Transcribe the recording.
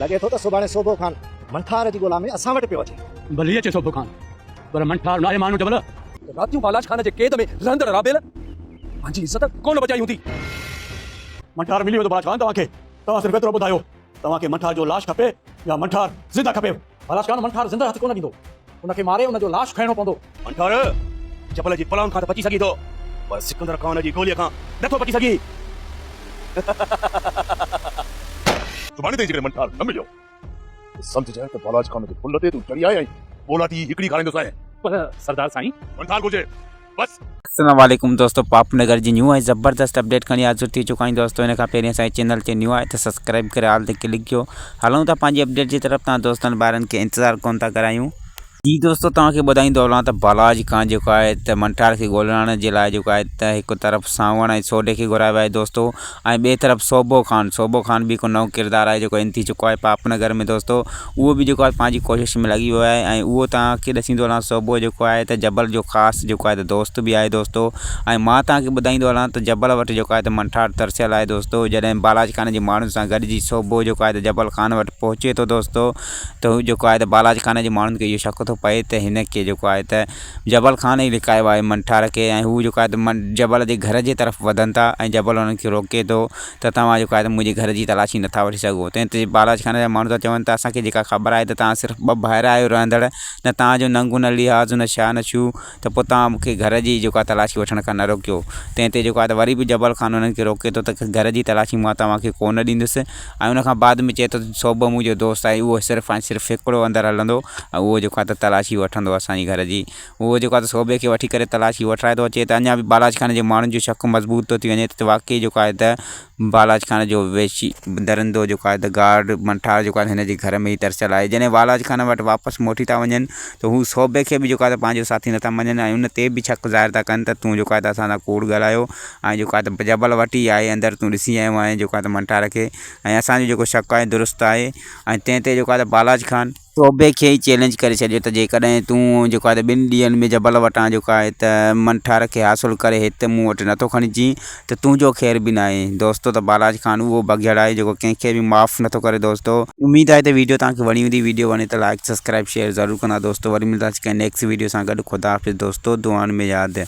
लगे थो त सुभाणे सोभो खान मंठार जी ॻोल्हा में असां वटि पियो अचे। भली अचे सोभो खान, पर मंठार नाहे माण्हू जबल रातियूं बालाज खान जे कैद में रहंदड़ राबेल पंहिंजी इज़त कोन बचाई हूंदी। मंठार मिली वेंदो बालाज खान तव्हांखे। तव्हां सिर्फ़ु एतिरो ॿुधायो तव्हांखे मंठार जो लाश खपे या मंठार ज़िंदा खपे। बालाज खान मंठार ज़िंदा हथ कोन ॾींदो, उनखे मारे उनजो लाश खणणो पवंदो। मंठार जबल जी पलाउन खां त बची सघी थो, पर सिकंदर खान जी गोलीअ खां नथो बची सघी। सुभाणे ताईं जेकॾहिं मंठार न मिलियो समझ जाए त बालाज खान जे पुल ते तूं चढ़ी आहीं औलादी हिकड़ी खाराईंदुसि। पर सरदार साईं मंठार घुर्जे बस। अस्सलाम वालेकुम दोस्तों, पापनगर जी न्यू है ज़बरदस्त अपडेट खणी हाज़िर थी चुका आहियूं दोस्तों। इन खां पहिरीं असांजे चैनल ते न्यू आहे त सब्सक्राइब करे हाल ते क्लिक कयो। हलूं था पंहिंजी अपडेट जी तरफ़। तव्हां दोस्तनि ॿारनि खे इंतज़ारु कोन था करायूं। जी दोस्तों, तव्हांखे ॿुधाईंदो हलां त बालाज खान जेको आहे त मंठार खे ॻोल्हण जे लाइ जेको आहे त हिकु तरफ़ सावण ऐं सोढे खे घुरायो आहे दोस्तों, ऐं ॿिए तरफ़ सोभो खान बि हिकु नओं किरदारु आहे जेको इन थी चुको आहे पापनगर में दोस्तों। उहो बि जेको आहे पंहिंजी कोशिश में लॻी वियो आहे ऐं उहो तव्हांखे ॾसींदो हलां। सोभो जेको आहे त जबल जो ख़ासि जेको आहे त दोस्त बि आहे दोस्तों। ऐं मां तव्हांखे ॿुधाईंदो हलां त जबल वटि जेको आहे त मंठार तरसियल आहे दोस्तों। जॾहिं बालाज खान जे माण्हुनि सां गॾिजी सोभो जेको आहे त जबल खान वटि पहुचे थो दोस्तों, त हू जेको आहे त बालाज खान जे माण्हुनि खे इहो शक थो पए त हिन खे जेको आहे त जबल खान ई लिकायो आहे मंठार खे। ऐं हू जेको आहे त जबल जे घर जे तरफ़ वधनि था ऐं जबल हुननि खे रोके थो त तव्हां जेको आहे त मुंहिंजे घर जी तलाशी नथा वठी सघो। तंहिं ते बालाज खान जा माण्हू था चवनि त असांखे जेका ख़बर आहे त तव्हां सिर्फ़ु ॿ भाइर आहियो रहंदड़, न तव्हांजो नंगु न लिहाज़ न छा न छू, त पोइ तव्हां मूंखे घर जी जेको आहे तलाशी वठण खां न रोकियो। तंहिं ते जेको आहे त वरी बि जबल खान हुननि खे रोके थो त घर जी तलाशी मां तव्हांखे कोन ॾींदुसि। ऐं उनखां बाद में चए थो सोभो मुंहिंजो दोस्त आहे, उहो सिर्फ़ु ऐं सिर्फ़ु हिकिड़ो अंदरि हलंदो ऐं उहो जेको आहे त तलाशी वठंदो असांजी घर जी। उहो जेको आहे त सोभे खे वठी करे तलाशी वठाए थो अचे। त अञा बि बालाज खान जे माण्हुनि जो शक मज़बूत थो थी वञे त वाक़ई जेको आहे त बालाज खान जो वेशी दरंदो जेको आहे त गार्ड मंठार जेको आहे हिन जे घर में ई तरसियल आहे। जॾहिं बालाज खान वटि वापसि मोटी था वञनि त हू सोभे खे बि जेको आहे त पंहिंजो साथी नथा मञनि ऐं उन ते बि शक ज़ाहिर था कनि त तूं जेको आहे त असां सां कूड़ ॻाल्हायो ऐं जेको आहे त जबल वठी आहे अंदरि तूं ॾिसी आयो आहीं जेको आहे त मंठार खे। ऐं असांजो जेको शक आहे दुरुस्त आहे। ऐं तंहिं ते जेको आहे त बालाज खान सोभे खे ई चैलेंज करे छॾियो त जेकॾहिं तूं जेको आहे त 2 ॾींहंनि में जबल वटां जेको आहे त मंठार खे हासिलु करे हिते मूं वटि नथो खणी अची त तुंहिंजो ख़ैर बि न आहे दोस्तो। त बालाज खान उहो बग़ियल आहे जेको कंहिंखे बि माफ़ु नथो करे दोस्तो। उमेद आहे त वीडियो तव्हांखे वणी हूंदी। वीडियो वणे त लाइक सब्सक्राइब शेयर ज़रूरु कंदा दोस्तो। वरी मिलंदासीं कंहिं नेक्स्ट वीडियो सां गॾु। ख़ुदा हाफ़िज़ दोस्तो, दुआनि में यादि।